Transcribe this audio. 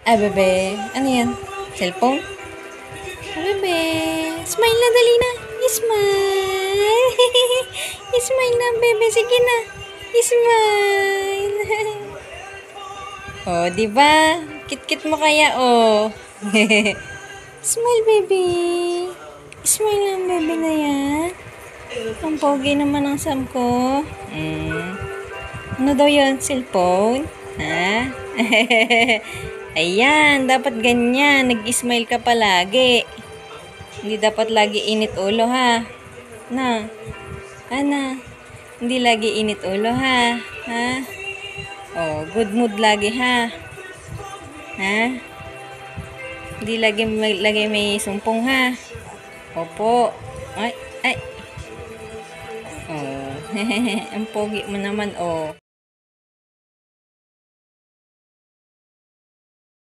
Ah, bebe. Ano yan? Cellphone? Ah, bebe. Smile na, dali na. Smile. Smile na, bebe. Sige na. Smile. Oh, di ba? Kit-kit mo kaya, oh. Smile, baby. Smile na, baby na yan. Ang pogi naman ang Sam ko. Ano daw yun? Cellphone? Ha? Ayan, dapat ganyan. Nag-smile ka palagi. Hindi dapat lagi init ulo, ha? Na? Ana? Hindi lagi init ulo, ha? Ha? Oh, good mood lagi, ha? Ha? Hindi lagi may sumpong, ha? Opo. Ay, ay. Oh, ang pogi mo naman, oh.